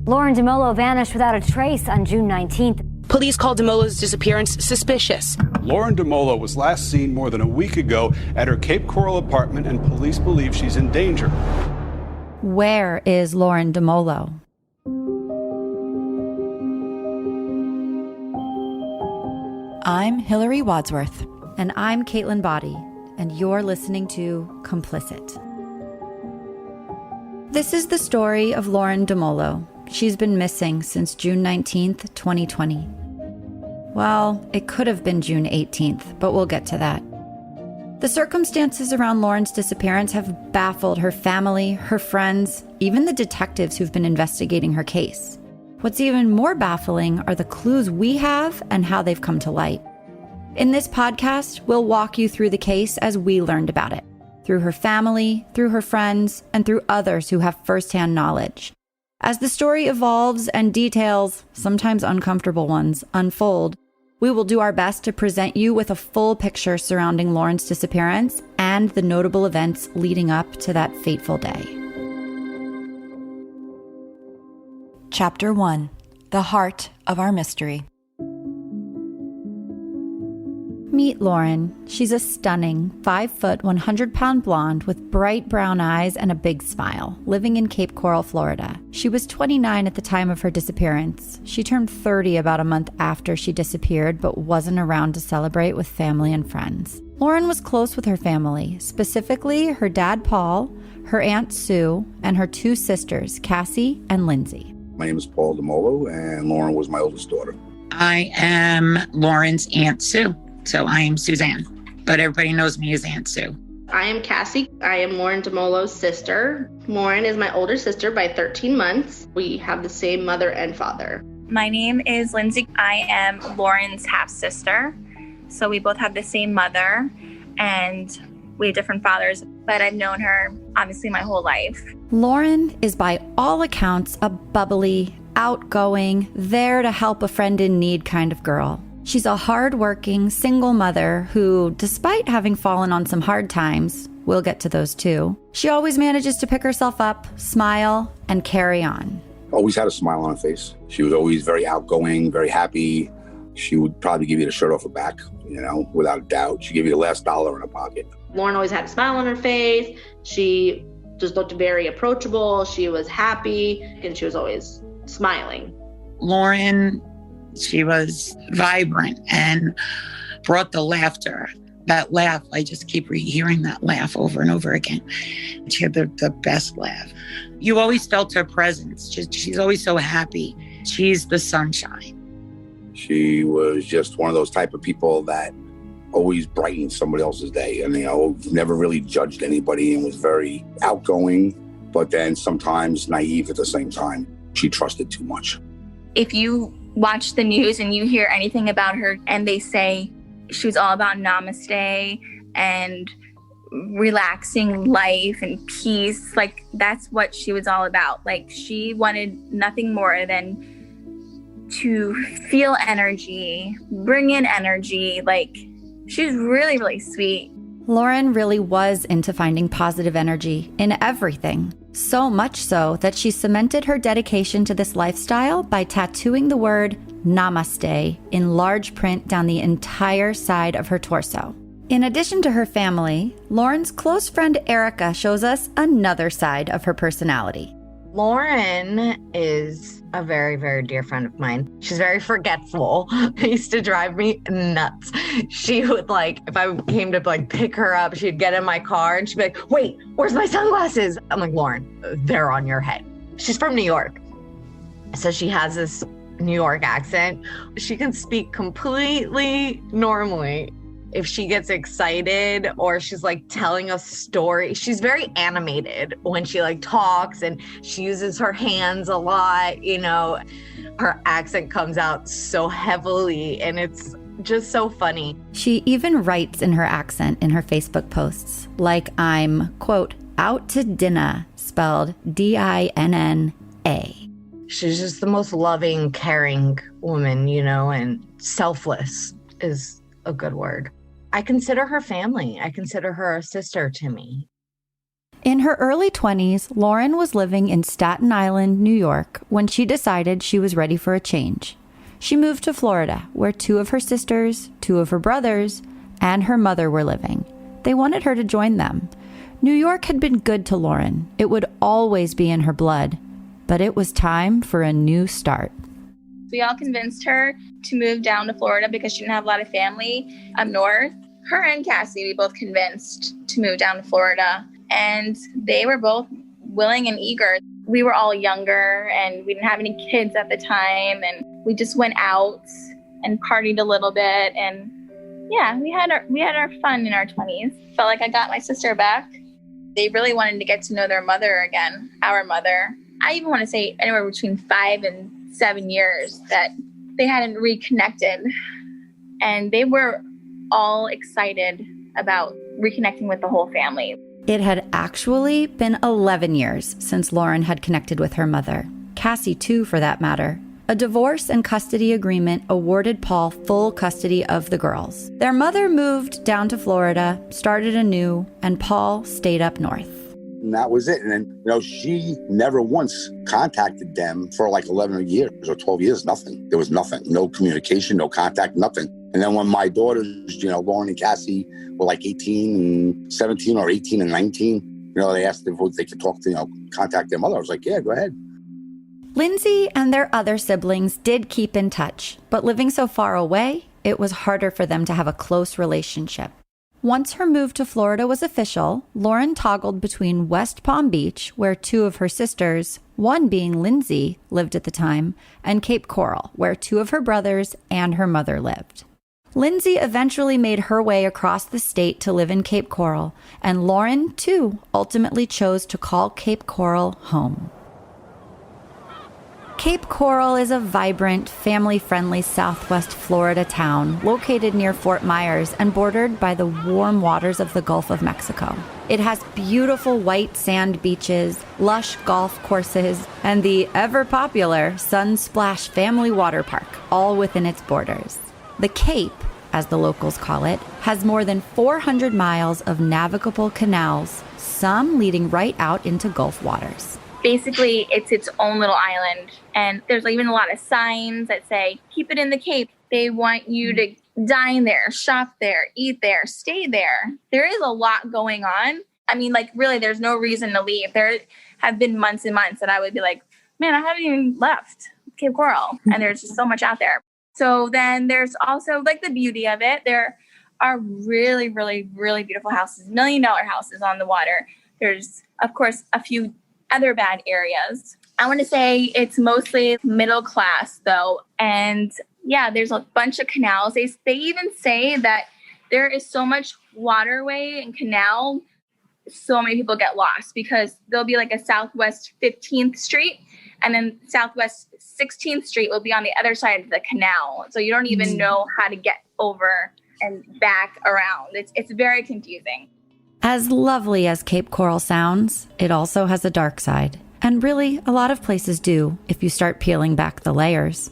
Lauren Dumolo vanished without a trace on June 19th. Police called Dumolo's disappearance suspicious. Lauren Dumolo was last seen more than a week ago at her Cape Coral apartment, and police believe she's in danger. Where is Lauren Dumolo? I'm Hillary Wadsworth. And I'm Caitlin Boddy, and you're listening to Complicit. This is the story of Lauren Dumolo. She's been missing since June 19th, 2020. Well, it could have been June 18th, but we'll get to that. The circumstances around Lauren's disappearance have baffled her family, her friends, even the detectives who've been investigating her case. What's even more baffling are the clues we have and how they've come to light. In this podcast, we'll walk you through the case as we learned about it, through her family, through her friends, and through others who have firsthand knowledge. As the story evolves and details, sometimes uncomfortable ones, unfold, we will do our best to present you with a full picture surrounding Lauren's disappearance and the notable events leading up to that fateful day. Chapter 1: The Heart of Our Mystery. Meet Lauren. She's a stunning 5-foot, 100-pound blonde with bright brown eyes and a big smile, living in Cape Coral, Florida. She was 29 at the time of her disappearance. She turned 30 about a month after she disappeared, but wasn't around to celebrate with family and friends. Lauren was close with her family, specifically her dad, Paul, her Aunt Sue, and her 2 sisters, Cassie and Lindsay. My name is Paul Dumolo, and Lauren was my oldest daughter. I am Lauren's Aunt Sue. So I am Suzanne, but everybody knows me as Aunt Sue. I am Cassie. I am Lauren Dumolo's sister. Lauren is my older sister by 13 months. We have the same mother and father. My name is Lindsay. I am Lauren's half-sister. So we both have the same mother and we have different fathers, but I've known her obviously my whole life. Lauren is by all accounts a bubbly, outgoing, there to help a friend in need kind of girl. She's a hard-working, single mother who, despite having fallen on some hard times, we'll get to those too, she always manages to pick herself up, smile, and carry on. Always had a smile on her face. She was always very outgoing, very happy. She would probably give you the shirt off her back, without a doubt. She'd give you the last dollar in her pocket. Lauren always had a smile on her face. She just looked very approachable. She was happy, and she was always smiling. Lauren, she was vibrant and brought the laughter. That laugh, I just keep hearing that laugh over and over again. She had the best laugh. You always felt her presence. She's always so happy. She's the sunshine. She was just one of those type of people that always brightened somebody else's day. And, never really judged anybody and was very outgoing, but then sometimes naive at the same time. She trusted too much. If you watch the news and you hear anything about her and they say she was all about namaste and relaxing life and peace, like that's what she was all about. Like she wanted nothing more than to feel energy, bring in energy. Like she was really, really sweet. Lauren really was into finding positive energy in everything. So much so that she cemented her dedication to this lifestyle by tattooing the word Namaste in large print down the entire side of her torso. In addition to her family, Lauren's close friend Erica shows us another side of her personality. Lauren is a very, very dear friend of mine. She's very forgetful. It used to drive me nuts. She would if I came to pick her up, she'd get in my car and she'd be like, wait, where's my sunglasses? I'm like, Lauren, they're on your head. She's from New York. So she has this New York accent. She can speak completely normally. If she gets excited or she's telling a story, she's very animated when she talks and she uses her hands a lot, her accent comes out so heavily and it's just so funny. She even writes in her accent in her Facebook posts, I'm, quote, out to dinner, spelled Dinna. She's just the most loving, caring woman, and selfless is a good word. I consider her family. I consider her a sister to me. In her early 20s, Lauren was living in Staten Island, New York, when she decided she was ready for a change. She moved to Florida, where 2 of her sisters, 2 of her brothers, and her mother were living. They wanted her to join them. New York had been good to Lauren. It would always be in her blood. But it was time for a new start. We all convinced her to move down to Florida because she didn't have a lot of family up north. Her and Cassie, we both convinced to move down to Florida. And they were both willing and eager. We were all younger and we didn't have any kids at the time. And we just went out and partied a little bit. And yeah, we had our fun in our 20s. Felt like I got my sister back. They really wanted to get to know their mother again, our mother. I even want to say anywhere between 5 and 7 years that they hadn't reconnected. And they were all excited about reconnecting with the whole family. It had actually been 11 years since Lauren had connected with her mother. Cassie, too, for that matter. A divorce and custody agreement awarded Paul full custody of the girls. Their mother moved down to Florida, started anew, and Paul stayed up north. And that was it. And then, she never once contacted them for like 11 years or 12 years, nothing. There was nothing, no communication, no contact, nothing. And then when my daughters, Lauren and Cassie were like 18 and 17 or 18 and 19, they asked if they could talk to, contact their mother. I was like, yeah, go ahead. Lindsay and their other siblings did keep in touch, but living so far away, it was harder for them to have a close relationship. Once her move to Florida was official, Lauren toggled between West Palm Beach, where 2 of her sisters, one being Lindsay, lived at the time, and Cape Coral, where 2 of her brothers and her mother lived. Lindsay eventually made her way across the state to live in Cape Coral, and Lauren, too, ultimately chose to call Cape Coral home. Cape Coral is a vibrant, family-friendly Southwest Florida town located near Fort Myers and bordered by the warm waters of the Gulf of Mexico. It has beautiful white sand beaches, lush golf courses, and the ever-popular Sunsplash Family Water Park, all within its borders. The Cape, as the locals call it, has more than 400 miles of navigable canals, some leading right out into Gulf waters. Basically, it's its own little island. And there's even a lot of signs that say, keep it in the Cape. They want you to dine there, shop there, eat there, stay there. There is a lot going on. I mean, really, there's no reason to leave. There have been months and months that I would be like, man, I haven't even left Cape Coral. And there's just so much out there. So then there's also the beauty of it. There are really, really, really beautiful houses, $1 million houses on the water. There's, of course, a few other bad areas. I want to say it's mostly middle class, though. And yeah, there's a bunch of canals. They even say that there is so much waterway and canal, so many people get lost because there'll be a Southwest 15th Street and then Southwest 16th Street will be on the other side of the canal. So you don't even know how to get over and back around. It's very confusing. As lovely as Cape Coral sounds, it also has a dark side. And really, a lot of places do if you start peeling back the layers.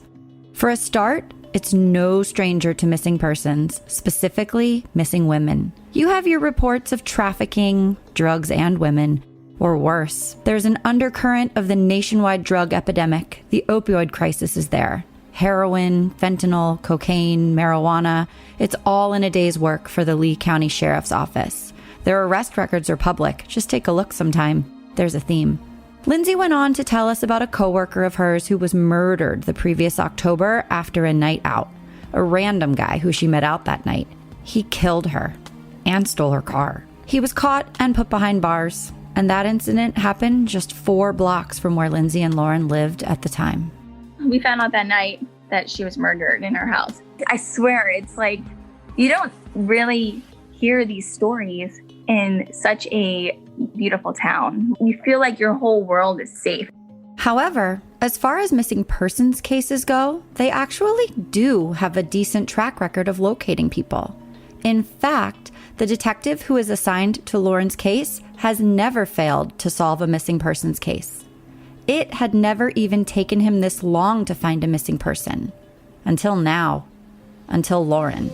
For a start, it's no stranger to missing persons, specifically missing women. You have your reports of trafficking, drugs, and women. Or worse, there's an undercurrent of the nationwide drug epidemic. The opioid crisis is there. Heroin, fentanyl, cocaine, marijuana, it's all in a day's work for the Lee County Sheriff's Office. Their arrest records are public. Just take a look sometime. There's a theme. Lindsay went on to tell us about a coworker of hers who was murdered the previous October after a night out. A random guy who she met out that night. He killed her and stole her car. He was caught and put behind bars. And that incident happened just 4 blocks from where Lindsay and Lauren lived at the time. We found out that night that she was murdered in her house. I swear, it's you don't really hear these stories in such a beautiful town. You feel like your whole world is safe. However, as far as missing persons cases go, they actually do have a decent track record of locating people. In fact, the detective who is assigned to Lauren's case has never failed to solve a missing persons case. It had never even taken him this long to find a missing person. Until now. Until Lauren.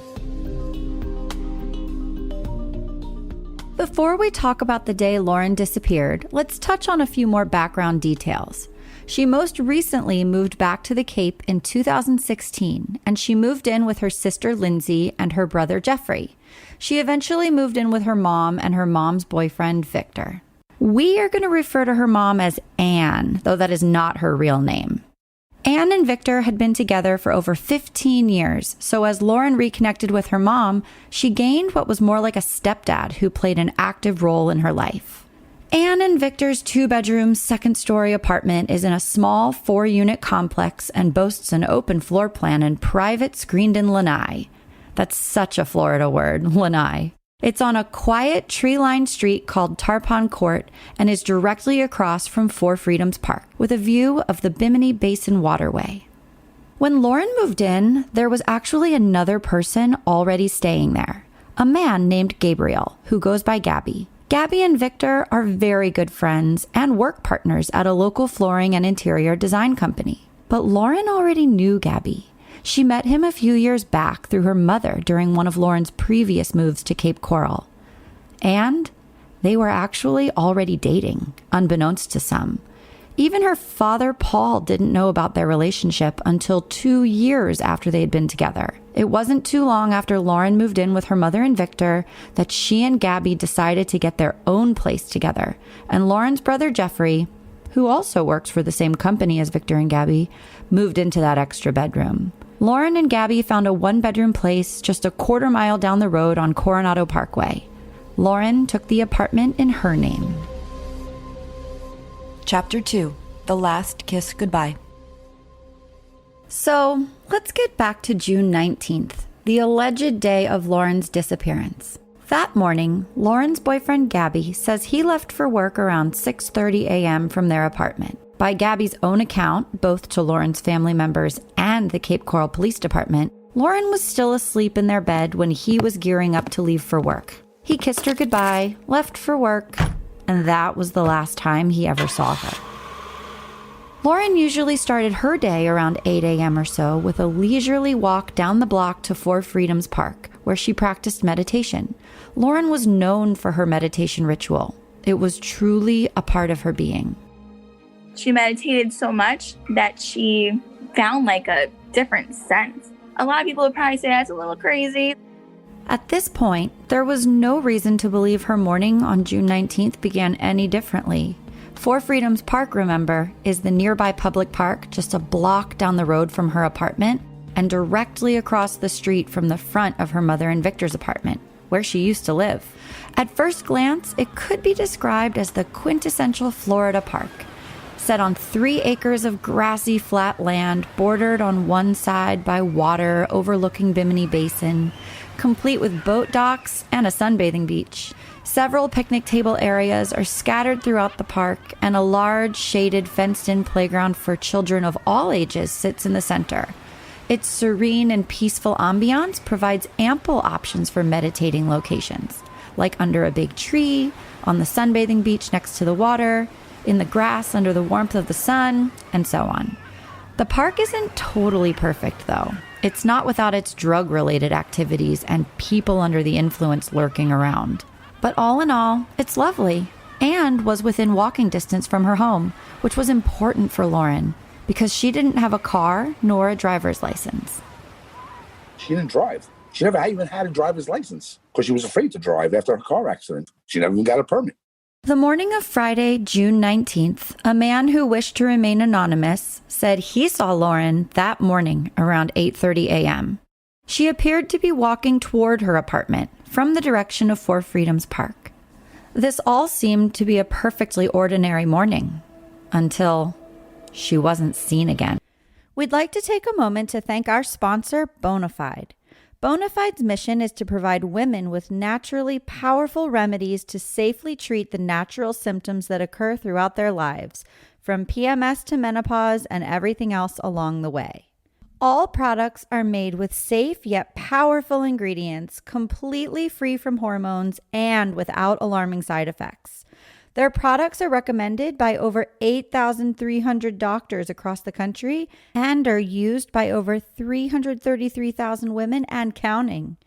Before we talk about the day Lauren disappeared, let's touch on a few more background details. She most recently moved back to the Cape in 2016, and she moved in with her sister Lindsay and her brother Jeffrey. She eventually moved in with her mom and her mom's boyfriend Victor. We are going to refer to her mom as Anne, though that is not her real name. Anne and Victor had been together for over 15 years, so as Lauren reconnected with her mom, she gained what was more like a stepdad who played an active role in her life. Anne and Victor's 2-bedroom, second-story apartment is in a small 4-unit complex and boasts an open floor plan and private screened-in lanai. That's such a Florida word, lanai. It's on a quiet, tree-lined street called Tarpon Court and is directly across from Four Freedoms Park, with a view of the Bimini Basin waterway. When Lauren moved in, there was actually another person already staying there, a man named Gabriel, who goes by Gabby. Gabby and Victor are very good friends and work partners at a local flooring and interior design company. But Lauren already knew Gabby. She met him a few years back through her mother during one of Lauren's previous moves to Cape Coral. And they were actually already dating, unbeknownst to some. Even her father, Paul, didn't know about their relationship until 2 years after they had been together. It wasn't too long after Lauren moved in with her mother and Victor that she and Gabby decided to get their own place together. And Lauren's brother, Jeffrey, who also works for the same company as Victor and Gabby, moved into that extra bedroom. Lauren and Gabby found a 1-bedroom place just a quarter-mile down the road on Coronado Parkway. Lauren took the apartment in her name. Chapter 2. The Last Kiss Goodbye. So, let's get back to June 19th, the alleged day of Lauren's disappearance. That morning, Lauren's boyfriend Gabby says he left for work around 6:30 a.m. from their apartment. By Gabby's own account, both to Lauren's family members and the Cape Coral Police Department, Lauren was still asleep in their bed when he was gearing up to leave for work. He kissed her goodbye, left for work, and that was the last time he ever saw her. Lauren usually started her day around 8 a.m. or so with a leisurely walk down the block to Four Freedoms Park, where she practiced meditation. Lauren was known for her meditation ritual. It was truly a part of her being. She meditated so much that she found like a different sense. A lot of people would probably say that's a little crazy. At this point, there was no reason to believe her morning on June 19th began any differently. Four Freedoms Park, remember, is the nearby public park just a block down the road from her apartment and directly across the street from the front of her mother and Victor's apartment, where she used to live. At first glance, it could be described as the quintessential Florida park, set on 3 acres of grassy flat land bordered on one side by water overlooking Bimini Basin, complete with boat docks and a sunbathing beach. Several picnic table areas are scattered throughout the park, and a large, shaded, fenced-in playground for children of all ages sits in the center. Its serene and peaceful ambiance provides ample options for meditating locations, like under a big tree, on the sunbathing beach next to the water, in the grass under the warmth of the sun, and so on. The park isn't totally perfect, though. It's not without its drug-related activities and people under the influence lurking around. But all in all, it's lovely, and was within walking distance from her home, which was important for Lauren, because she didn't have a car nor a driver's license. She didn't drive. She never even had a driver's license because she was afraid to drive after her car accident. She never even got a permit. The morning of Friday, June 19th, a man who wished to remain anonymous said he saw Lauren that morning around 8:30 a.m. She appeared to be walking toward her apartment from the direction of Four Freedoms Park. This all seemed to be a perfectly ordinary morning until she wasn't seen again. We'd like to take a moment to thank our sponsor, Bonafide. Bonafide's mission is to provide women with naturally powerful remedies to safely treat the natural symptoms that occur throughout their lives, from PMS to menopause and everything else along the way. All products are made with safe yet powerful ingredients, completely free from hormones and without alarming side effects. Their products are recommended by over 8,300 doctors across the country and are used by over 333,000 women and counting.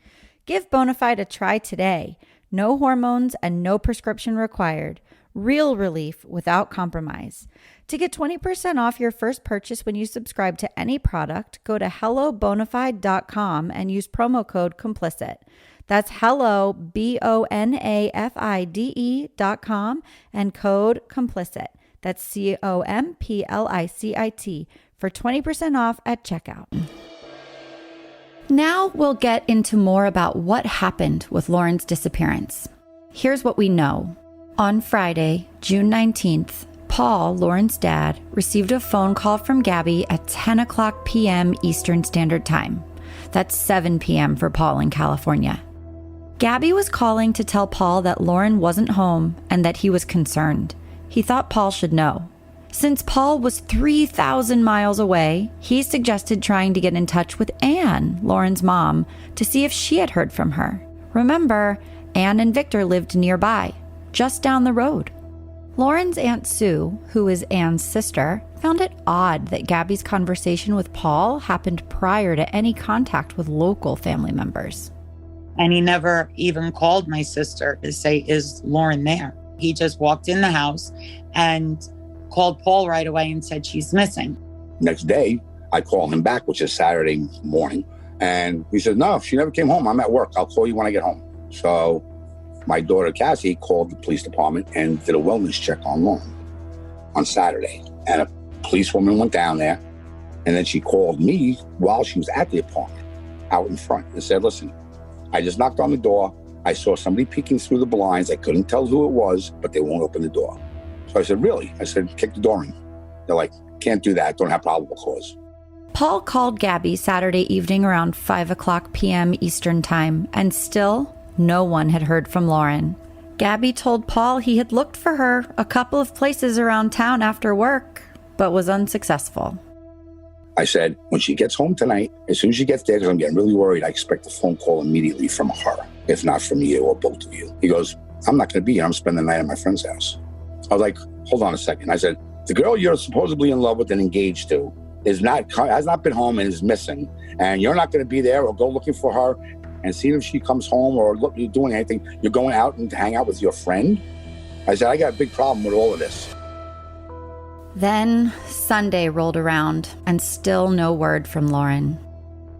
Give Bonafide a try today. No hormones and no prescription required. Real relief without compromise. To get 20% off your first purchase when you subscribe to any product, go to hellobonafide.com and use promo code COMPLICIT. That's hello, BONAFIDE.com and code COMPLICIT. That's COMPLICIT for 20% off at checkout. Now we'll get into more about what happened with Lauren's disappearance. Here's what we know. On Friday, June 19th, Paul, Lauren's dad, received a phone call from Gabby at 10 o'clock p.m. Eastern Standard Time. That's 7 p.m. for Paul in California. Gabby was calling to tell Paul that Lauren wasn't home and that he was concerned. He thought Paul should know. Since Paul was 3,000 miles away, he suggested trying to get in touch with Anne, Lauren's mom, to see if she had heard from her. Remember, Anne and Victor lived nearby, just down the road. Lauren's Aunt Sue, who is Anne's sister, found it odd that Gabby's conversation with Paul happened prior to any contact with local family members. And he never even called my sister to say, is Lauren there? He just walked in the house and called Paul right away and said she's missing. Next day, I call him back, which is Saturday morning. And he said, no, she never came home. I'm at work. I'll call you when I get home. So my daughter, Cassie, called the police department and did a wellness check on Lauren on Saturday. And a policewoman went down there. And then she called me while she was at the apartment out in front and said, listen, I just knocked on the door. I saw somebody peeking through the blinds. I couldn't tell who it was, but they won't open the door. So I said, really? I said, kick the door in. They're like, can't do that. Don't have probable cause. Paul called Gabby Saturday evening around 5 o'clock p.m. Eastern Time, and still no one had heard from Lauren. Gabby told Paul he had looked for her a couple of places around town after work, but was unsuccessful. I said, when she gets home tonight, as soon as she gets there, because I'm getting really worried, I expect a phone call immediately from her, if not from you or both of you. He goes, I'm not going to be here. I'm spending the night at my friend's house. I was like, hold on a second. I said, the girl you're supposedly in love with and engaged to has not been home and is missing. And you're not going to be there or go looking for her and see if she comes home or look, you're doing anything. You're going out and to hang out with your friend. I said, I got a big problem with all of this. Then Sunday rolled around and still no word from Lauren.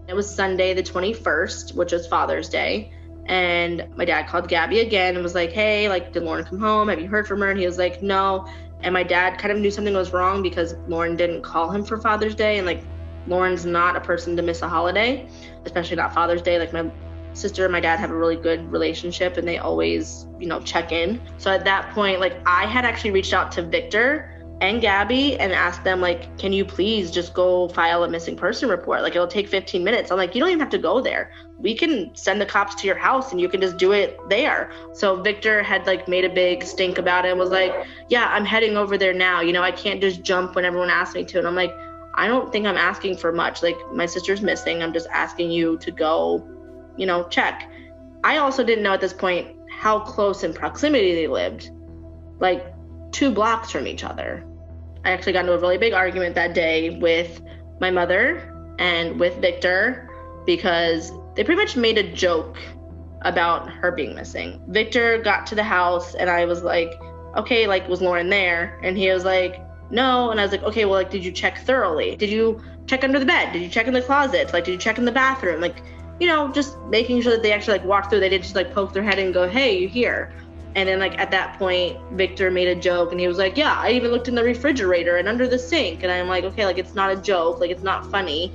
It was Sunday the 21st, which was Father's Day. And my dad called Gabby again and was like, hey, like, did Lauren come home? Have you heard from her? And he was like, no. And my dad kind of knew something was wrong because Lauren didn't call him for Father's Day. And like, Lauren's not a person to miss a holiday, especially not Father's Day. Like, my sister and my dad have a really good relationship and they always, check in. So at that point, like, I had actually reached out to Victor and Gabby and asked them, like, can you please just go file a missing person report? Like, it'll take 15 minutes. I'm like, you don't even have to go there. We can send the cops to your house and you can just do it there. So Victor had like made a big stink about it and was like, yeah, I'm heading over there now. I can't just jump when everyone asks me to. And I'm like, I don't think I'm asking for much. Like, my sister's missing. I'm just asking you to go, check. I also didn't know at this point how close in proximity they lived, like 2 blocks from each other. I actually got into a really big argument that day with my mother and with Victor because they pretty much made a joke about her being missing. Victor got to the house and I was like, okay, like, was Lauren there? And he was like, no. And I was like, okay, well, like, did you check thoroughly? Did you check under the bed? Did you check in the closet? Like, did you check in the bathroom? Like, just making sure that they actually like walked through. They didn't just like poke their head and go, hey, you here? And then like at that point, Victor made a joke and he was like, yeah, I even looked in the refrigerator and under the sink. And I'm like, okay, like, it's not a joke. Like, it's not funny.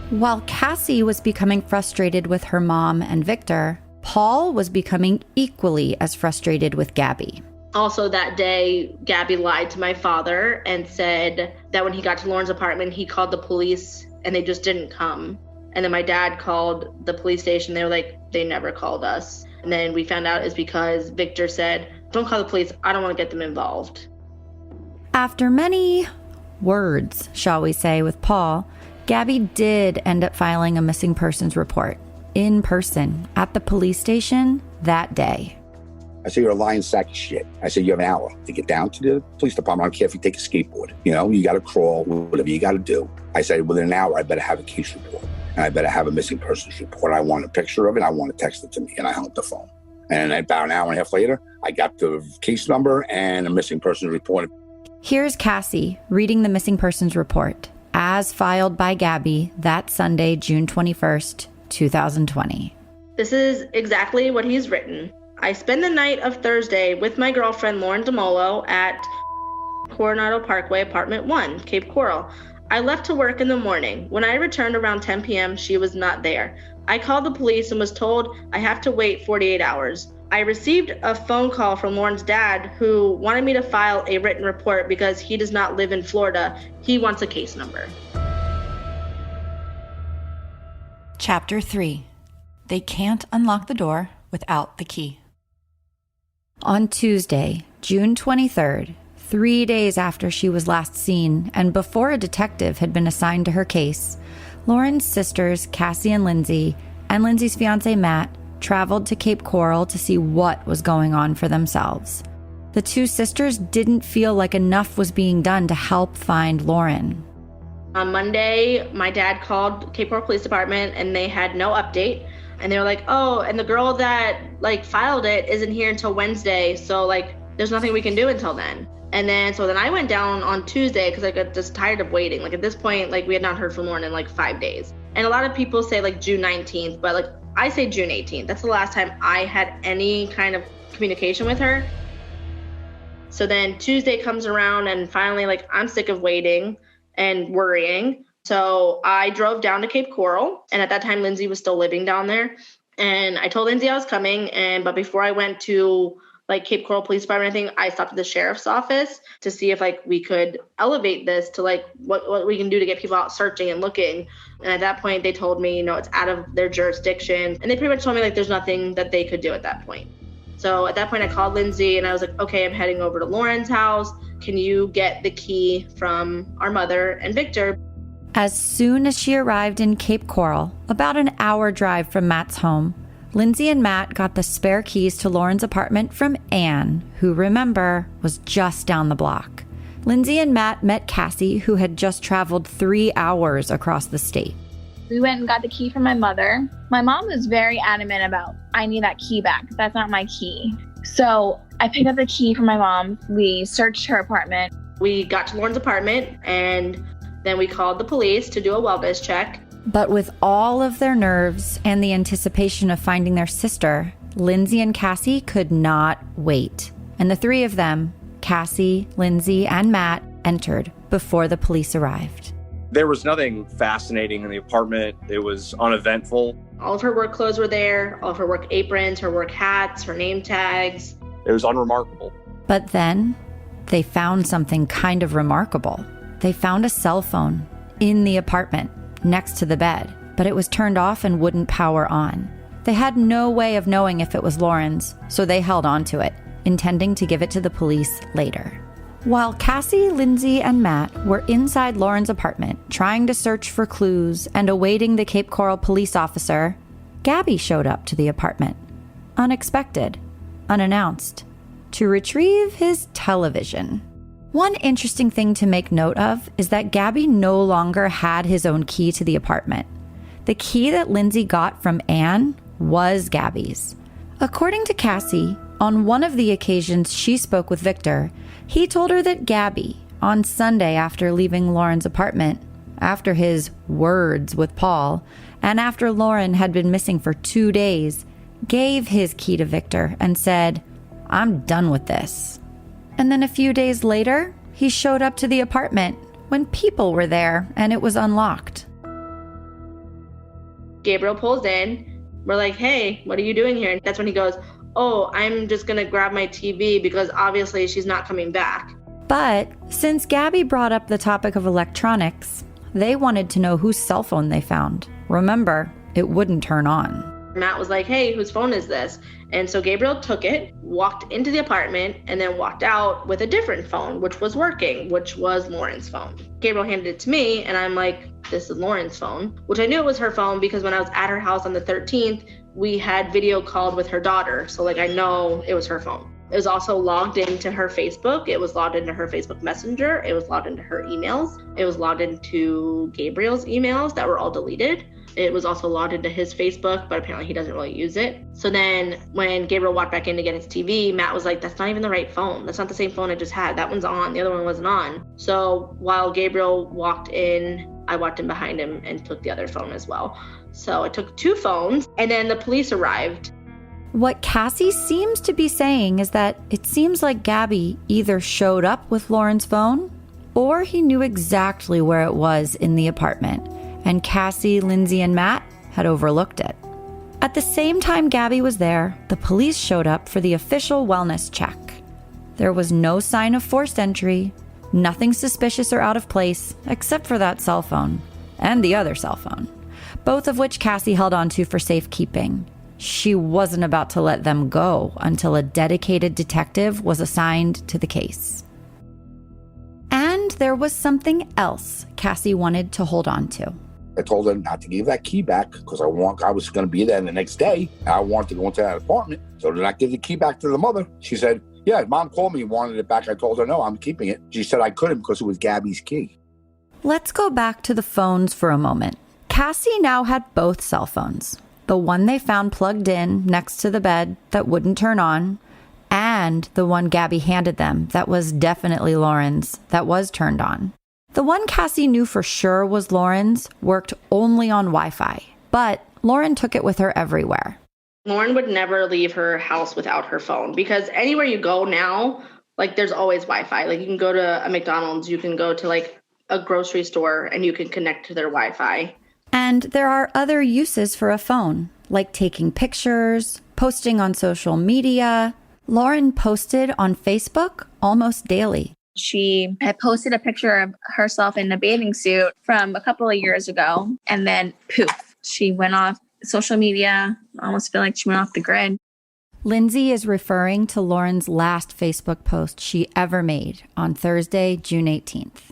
While Cassie was becoming frustrated with her mom and Victor, Paul was becoming equally as frustrated with Gabby. Also that day, Gabby lied to my father and said that when he got to Lauren's apartment, he called the police and they just didn't come. And then my dad called the police station. They were like, they never called us. And then we found out it's because Victor said, don't call the police. I don't want to get them involved. After many words, shall we say, with Paul, Gabby did end up filing a missing persons report in person at the police station that day. I said, you're a lying sack of shit. I said, you have an hour to get down to the police department. I don't care if you take a skateboard. You got to crawl, whatever you got to do. I said, within an hour, I better have a case report. And I better have a missing persons report. I want a picture of it. I want to text it to me. And I hung up the phone. And about an hour and a half later, I got the case number and a missing person report. Here's Cassie reading the missing persons report as filed by Gabby that Sunday, June 21st, 2020. This is exactly what he's written. I spent the night of Thursday with my girlfriend, Lauren Dumolo, at Coronado Parkway, apartment 1, Cape Coral. I left to work in the morning. When I returned around 10 p.m., she was not there. I called the police and was told I have to wait 48 hours. I received a phone call from Lauren's dad, who wanted me to file a written report because he does not live in Florida. He wants a case number. Chapter 3. They can't unlock the door without the key. On Tuesday, June 23rd, 3 days after she was last seen and before a detective had been assigned to her case, Lauren's sisters, Cassie and Lindsay's fiancé, Matt, traveled to Cape Coral to see what was going on for themselves. The two sisters didn't feel like enough was being done to help find Lauren. On Monday, my dad called Cape Coral Police Department and they had no update. And they were like, oh, and the girl that filed it isn't here until Wednesday. So there's nothing we can do until then. And then I went down on Tuesday because I got just tired of waiting. At this point, we had not heard from Lauren in 5 days. And a lot of people say June 19th, but I say June 18th. That's the last time I had any kind of communication with her. So then Tuesday comes around and finally I'm sick of waiting and worrying. So I drove down to Cape Coral, and at that time Lindsay was still living down there. And I told Lindsay I was coming, but before I went to Cape Coral Police Department, I think I stopped at the sheriff's office to see if we could elevate this to what we can do to get people out searching and looking. And at that point they told me, it's out of their jurisdiction. And they pretty much told me there's nothing that they could do at that point. So at that point I called Lindsay and I was like, okay, I'm heading over to Lauren's house. Can you get the key from our mother and Victor? As soon as she arrived in Cape Coral, about an hour drive from Matt's home, Lindsay and Matt got the spare keys to Lauren's apartment from Anne, who, remember, was just down the block. Lindsay and Matt met Cassie, who had just traveled 3 hours across the state. We went and got the key from my mother. My mom was very adamant about, I need that key back. That's not my key. So I picked up the key from my mom. We searched her apartment. We got to Lauren's apartment and then we called the police to do a wellness check. But with all of their nerves and the anticipation of finding their sister, Lindsay and Cassie could not wait. And the three of them, Cassie, Lindsay, and Matt, entered before the police arrived. There was nothing fascinating in the apartment. It was uneventful. All of her work clothes were there, all of her work aprons, her work hats, her name tags. It was unremarkable. But then they found something kind of remarkable. They found a cell phone in the apartment next to the bed, but it was turned off and wouldn't power on. They had no way of knowing if it was Lauren's, so they held on to it, intending to give it to the police later. While Cassie, Lindsay, and Matt were inside Lauren's apartment trying to search for clues and awaiting the Cape Coral police officer, Gabby showed up to the apartment, unexpected, unannounced, to retrieve his television. One interesting thing to make note of is that Gabby no longer had his own key to the apartment. The key that Lindsay got from Anne was Gabby's. According to Cassie, on one of the occasions she spoke with Victor, he told her that Gabby, on Sunday after leaving Lauren's apartment, after his words with Paul, and after Lauren had been missing for 2 days, gave his key to Victor and said, "I'm done with this." And then a few days later, he showed up to the apartment when people were there and it was unlocked. Gabriel pulls in. We're like, hey, what are you doing here? And that's when he goes, oh, I'm just going to grab my TV because obviously she's not coming back. But since Gabby brought up the topic of electronics, they wanted to know whose cell phone they found. Remember, it wouldn't turn on. Matt was like, hey, whose phone is this? And so Gabriel took it, walked into the apartment, and then walked out with a different phone, which was working, which was Lauren's phone. Gabriel handed it to me, and I'm like, this is Lauren's phone, which I knew it was her phone because when I was at her house on the 13th, we had video called with her daughter. So I know it was her phone. It was also logged into her Facebook. It was logged into her Facebook Messenger. It was logged into her emails. It was logged into Gabriel's emails that were all deleted. It was also logged into his Facebook, but apparently he doesn't really use it. So then when Gabriel walked back in to get his TV, Matt was like, that's not even the right phone. That's not the same phone I just had. That one's on. The other one wasn't on. So while Gabriel walked in, I walked in behind him and took the other phone as well. So I took 2 phones, and then the police arrived. What Cassie seems to be saying is that it seems like Gabby either showed up with Lauren's phone or he knew exactly where it was in the apartment, and Cassie, Lindsay, and Matt had overlooked it. At the same time Gabby was there, the police showed up for the official wellness check. There was no sign of forced entry, nothing suspicious or out of place, except for that cell phone and the other cell phone, both of which Cassie held onto for safekeeping. She wasn't about to let them go until a dedicated detective was assigned to the case. And there was something else Cassie wanted to hold on to. I told her not to give that key back because I was going to be there the next day. I wanted to go into that apartment. So did not give the key back to the mother. She said, yeah, mom called me and wanted it back. I told her, no, I'm keeping it. She said I couldn't because it was Gabby's key. Let's go back to the phones for a moment. Cassie now had both cell phones. The one they found plugged in next to the bed that wouldn't turn on, and the one Gabby handed them that was definitely Lauren's, that was turned on. The one Cassie knew for sure was Lauren's worked only on Wi-Fi, but Lauren took it with her everywhere. Lauren would never leave her house without her phone because anywhere you go now, like there's always Wi-Fi. Like you can go to a McDonald's, you can go to like a grocery store and you can connect to their Wi-Fi. And there are other uses for a phone, like taking pictures, posting on social media. Lauren posted on Facebook almost daily. She had posted a picture of herself in a bathing suit from a couple of years ago, and then poof, she went off social media. I almost feel like she went off the grid. Lindsay is referring to Lauren's last Facebook post she ever made on Thursday, June 18th.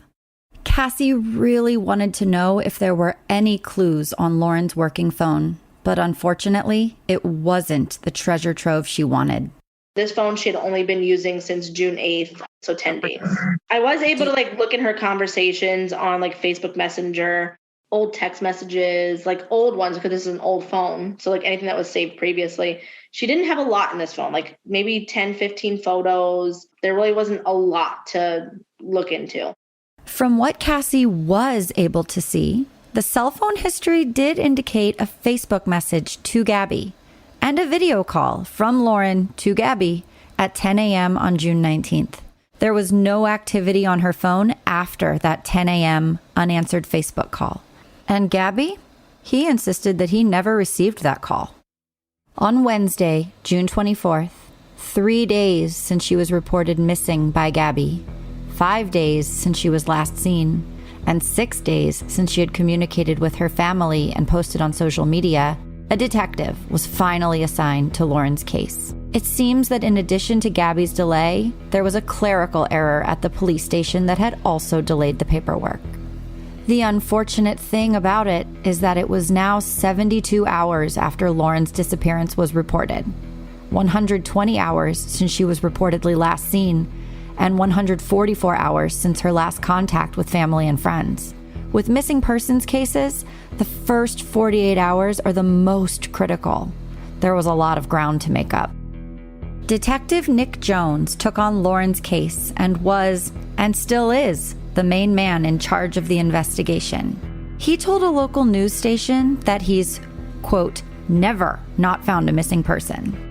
Cassie really wanted to know if there were any clues on Lauren's working phone, but unfortunately, it wasn't the treasure trove she wanted. This phone she had only been using since June 8th, so 10 days. I was able to look in her conversations on Facebook Messenger, old text messages, old ones because this is an old phone. So anything that was saved previously. She didn't have a lot in this phone, maybe 10, 15 photos. There really wasn't a lot to look into. From what Cassie was able to see, the cell phone history did indicate a Facebook message to Gabby and a video call from Lauren to Gabby at 10 a.m. on June 19th. There was no activity on her phone after that 10 a.m. unanswered Facebook call. And Gabby? He insisted that he never received that call. On Wednesday, June 24th, 3 days since she was reported missing by Gabby, 5 days since she was last seen, and 6 days since she had communicated with her family and posted on social media, a detective was finally assigned to Lauren's case. It seems that in addition to Gabby's delay, there was a clerical error at the police station that had also delayed the paperwork. The unfortunate thing about it is that it was now 72 hours after Lauren's disappearance was reported, 120 hours since she was reportedly last seen, and 144 hours since her last contact with family and friends. With missing persons cases, the first 48 hours are the most critical. There was a lot of ground to make up. Detective Nick Jones took on Lauren's case and was, and still is, the main man in charge of the investigation. He told a local news station that he's, quote, never not found a missing person.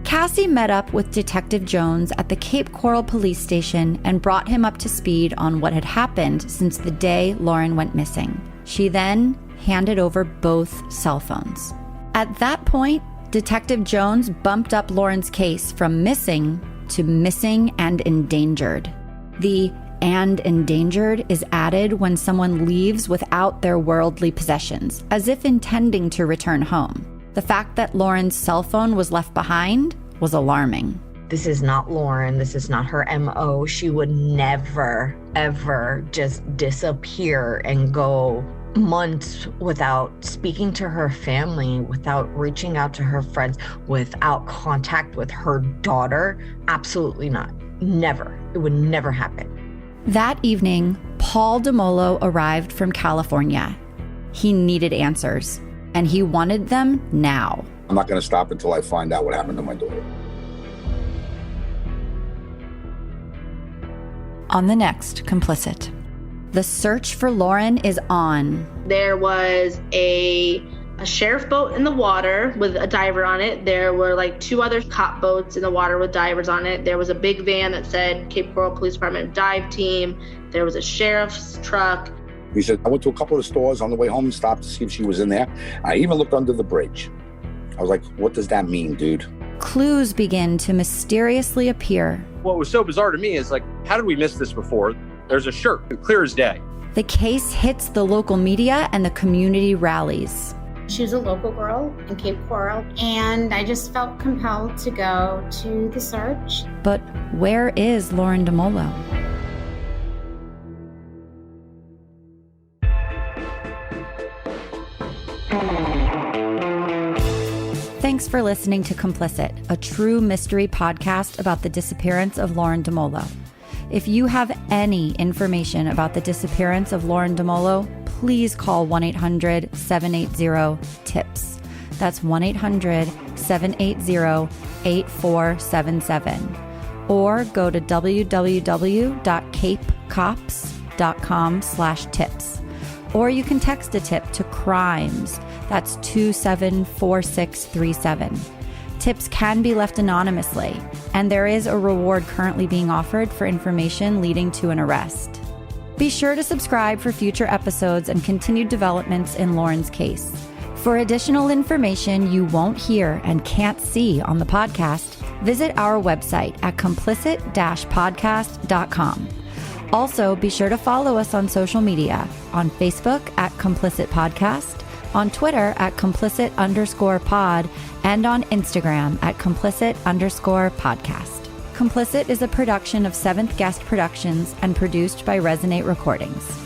Cassie met up with Detective Jones at the Cape Coral police station and brought him up to speed on what had happened since the day Lauren went missing. She then handed over both cell phones. At that point, Detective Jones bumped up Lauren's case from missing to missing and endangered. The "and endangered" is added when someone leaves without their worldly possessions, as if intending to return home. The fact that Lauren's cell phone was left behind was alarming. This is not Lauren. This is not her MO. She would never, ever just disappear and go months without speaking to her family, without reaching out to her friends, without contact with her daughter. Absolutely not. Never. It would never happen. That evening, Paul Dumolo arrived from California. He needed answers, and he wanted them now. I'm not going to stop until I find out what happened to my daughter. On the next Complicit. The search for Lauren is on. There was a sheriff boat in the water with a diver on it. There were like 2 other cop boats in the water with divers on it. There was a big van that said Cape Coral Police Department dive team. There was a sheriff's truck. He said, I went to a couple of stores on the way home and stopped to see if she was in there. I even looked under the bridge. I was like, what does that mean, dude? Clues begin to mysteriously appear. What was so bizarre to me is like, how did we miss this before? There's a shirt, clear as day. The case hits the local media and the community rallies. She was a local girl in Cape Coral, and I just felt compelled to go to the search. But where is Lauren Dumolo? Thanks for listening to Complicit, a true mystery podcast about the disappearance of Lauren Dumolo. If you have any information about the disappearance of Lauren Dumolo, please call 1-800-780-TIPS. That's 1-800-780-8477. Or go to www.capecops.com/tips. Or you can text a tip to CRIMES. That's 274637. Tips can be left anonymously, and there is a reward currently being offered for information leading to an arrest. Be sure to subscribe for future episodes and continued developments in Lauren's case. For additional information you won't hear and can't see on the podcast, visit our website at complicit-podcast.com. Also, be sure to follow us on social media, on Facebook at Complicit Podcast, on Twitter at complicit_pod, and on Instagram at complicit_podcast. Complicit is a production of Seventh Guest Productions and produced by Resonate Recordings.